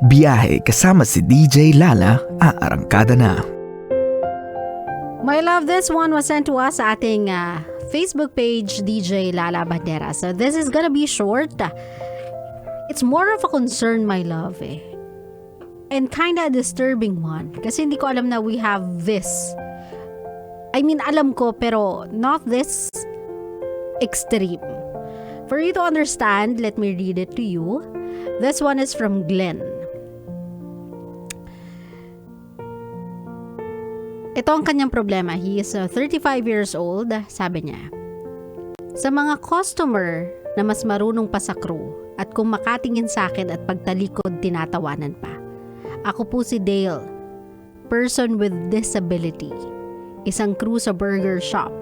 Biyahe kasama si DJ Lala, aarangkada na. My love, this one was sent to us sa ating Facebook page, DJ Lala Banderas. So this is gonna be short. It's more of a concern, my love, eh. And kinda a disturbing one. Kasi hindi ko alam na we have this. I mean, alam ko, pero not this extreme. For you to understand, let me read it to you. This one is from Glenn. Ito ang kanyang problema. He is 35 years old. Sabi niya, sa mga customer na mas marunong pa sa crew at kung makatingin sa akin at pagtalikod tinatawanan pa. Ako po si Dale, person with disability, isang crew sa burger shop.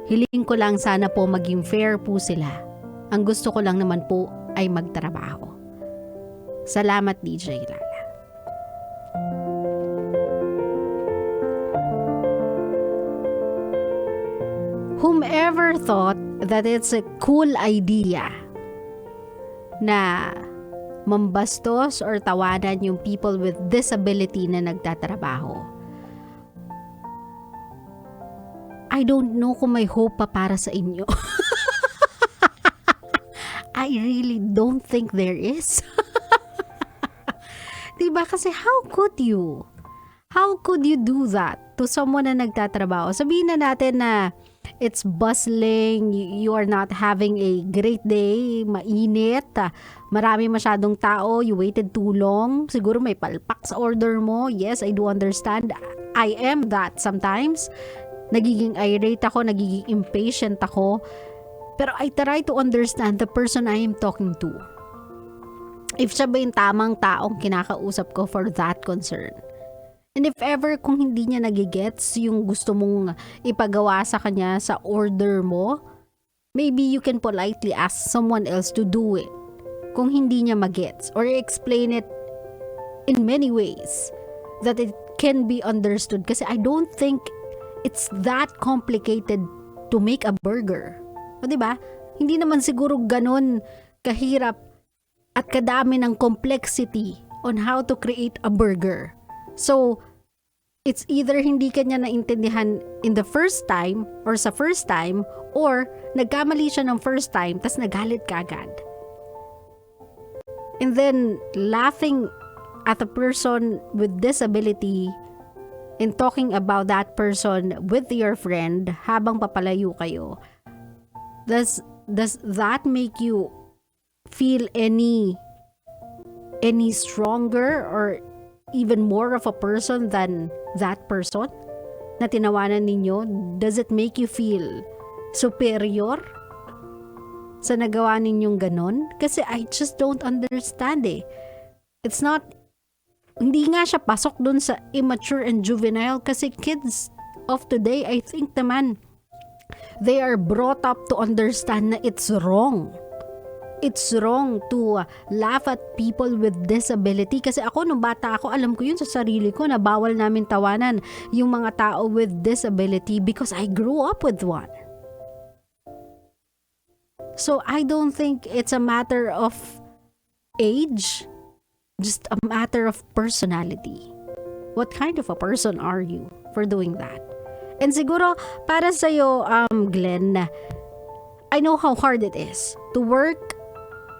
Hiling ko lang sana po maging fair po sila. Ang gusto ko lang naman po ay magtrabaho. Salamat, DJ Lala. Whomever thought that it's a cool idea na mambastos or tawanan yung people with disability na nagtatrabaho, I don't know kung may hope pa para sa inyo. I really don't think there is. Diba? Kasi how could you? How could you do that to someone na nagtatrabaho? Sabihin na natin na it's bustling, you are not having a great day, mainit, marami masyadong tao, you waited too long, siguro may palpak sa order mo. Yes, I do understand. I am that sometimes. Nagiging irate ako, nagiging impatient ako. Pero I try to understand the person I am talking to. If siya ba yung tamang taong kinakausap ko for that concern. And if ever kung hindi niya nagigets yung gusto mong ipagawa sa kanya sa order mo, maybe you can politely ask someone else to do it. Kung hindi niya magets, or explain it in many ways that it can be understood. Kasi I don't think it's that complicated to make a burger. O diba? Hindi naman siguro ganun kahirap at kadami ng complexity on how to create a burger. So, it's either hindi kanya naintindihan in the first time or sa first time, or nagkamali siya ng first time tas nagalit ka agad. And then, laughing at a person with disability and talking about that person with your friend habang papalayo kayo, does that make you feel any stronger or even more of a person than that person na tinawanan ninyo? Does it make you feel superior sa nagawa ninyong ganon? Kasi I just don't understand eh. It's not, hindi nga siya pasok dun sa immature and juvenile kasi kids of today, I think naman, they are brought up to understand na it's wrong. It's wrong to laugh at people with disability. Kasi ako, nung bata ako, alam ko yun sa sarili ko na bawal namin tawanan yung mga tao with disability because I grew up with one. So, I don't think it's a matter of age, just a matter of personality. What kind of a person are you for doing that? And siguro, para sa'yo, Glenn, I know how hard it is to work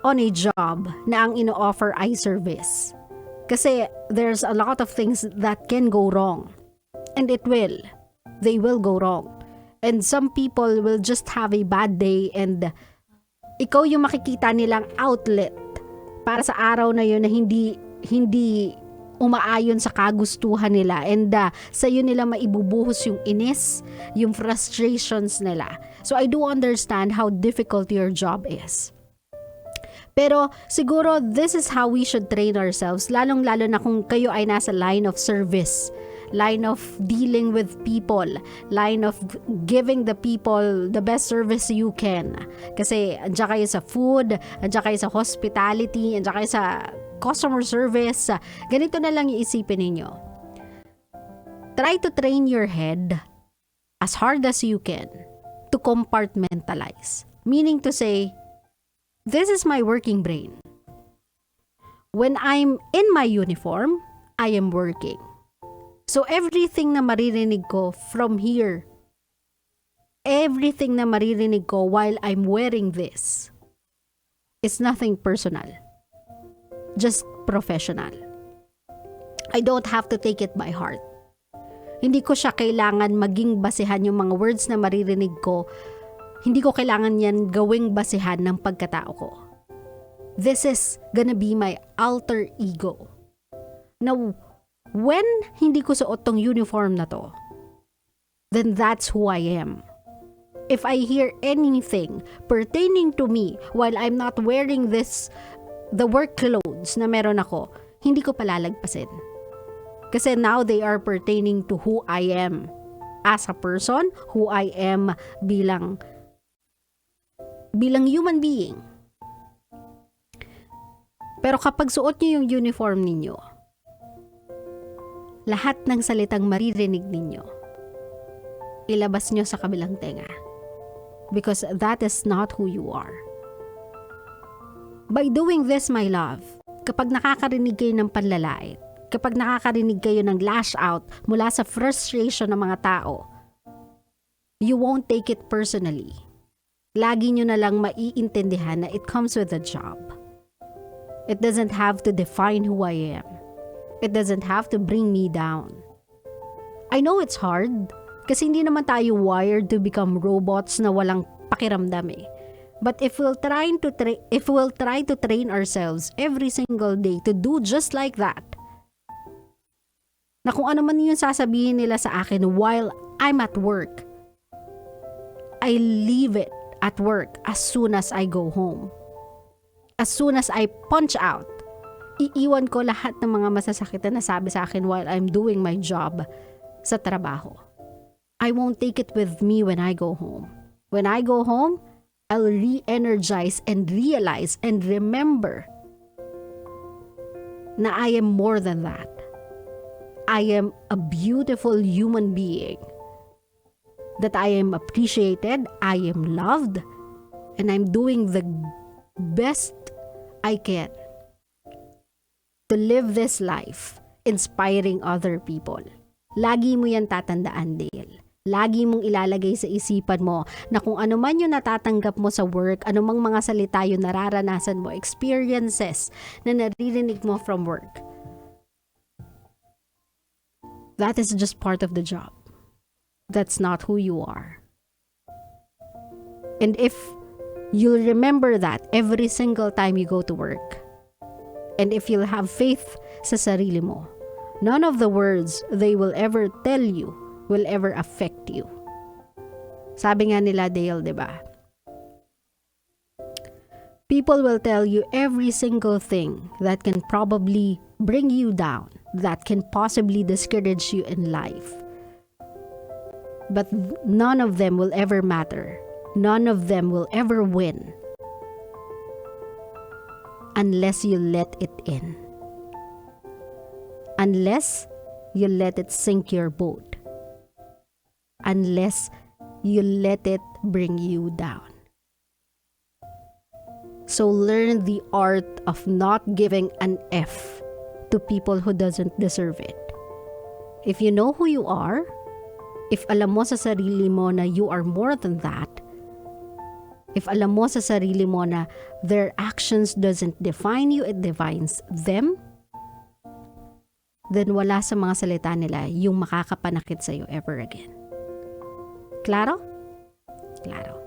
on a job na ang ino-offer ay service. Kasi there's a lot of things that can go wrong. And it will. They will go wrong. And some people will just have a bad day and ikaw yung makikita nilang outlet para sa araw na yun na hindi umaayon sa kagustuhan nila, and sa yun nila maibubuhos yung inis, yung frustrations nila. So I do understand how difficult your job is. Pero siguro this is how we should train ourselves, lalong-lalo na kung kayo ay nasa line of service, line of dealing with people, line of giving the people the best service you can. Kasi andyan kayo sa food, andyan kayo sa hospitality, andyan kayo sa customer service. Ganito na lang iisipin ninyo. Try to train your head as hard as you can to compartmentalize. Meaning to say, this is my working brain. When I'm in my uniform, I am working. So everything na maririnig ko from here, everything na maririnig ko while I'm wearing this, is nothing personal. Just professional. I don't have to take it by heart. Hindi ko siya kailangan maging basehan yung mga words na maririnig ko. Hindi ko kailangan yan gawing basehan ng pagkatao ko. This is gonna be my alter ego. Now, when hindi ko suot tong uniform na to, then that's who I am. If I hear anything pertaining to me while I'm not wearing the work clothes na meron ako, hindi ko palalagpasin. Kasi now they are pertaining to who I am as a person, who I am bilang human being. Pero kapag suot niyo yung uniform ninyo, lahat ng salitang maririnig ninyo, ilabas nyo sa kabilang tenga. Because that is not who you are. By doing this, my love, kapag nakakarinig kayo ng panlalait, kapag nakakarinig kayo ng lash out mula sa frustration ng mga tao, you won't take it personally. Lagi nyo na lang maiintindihan na it comes with a job. It doesn't have to define who I am. It doesn't have to bring me down. I know it's hard kasi hindi naman tayo wired to become robots na walang pakiramdam eh. But if we'll try to train ourselves every single day to do just like that, na kung ano man yung sasabihin nila sa akin while I'm at work, I leave it at work as soon as I go home. As soon as I punch out, iiwan ko lahat ng mga masasakit na nasabi sa akin while I'm doing my job sa trabaho. I won't take it with me when I go home. When I go home, I'll re-energize and realize and remember na I am more than that. I am a beautiful human being. That I am appreciated, I am loved, and I'm doing the best I can to live this life, inspiring other people. Lagi mo yan tatandaan, Dale. Lagi mong ilalagay sa isipan mo na kung ano man yung natatanggap mo sa work, anumang mga salita yung nararanasan mo, experiences na naririnig mo from work, that is just part of the job. That's not who you are. And if you'll remember that every single time you go to work, and if you'll have faith sa sarili mo, none of the words they will ever tell you will ever affect you. Sabi nga nila, Dale, diba? People will tell you every single thing that can probably bring you down, that can possibly discourage you in life. But none of them will ever matter. None of them will ever win unless you let it in. Unless you let it sink your boat. Unless you let it bring you down. So learn the art of not giving an F to people who doesn't deserve it. If you know who you are, if alam mo sa sarili mo na you are more than that, if alam mo sa sarili mo na their actions doesn't define you, it defines them, then wala sa mga salita nila yung makakapanakit sa'yo ever again. Claro? Claro.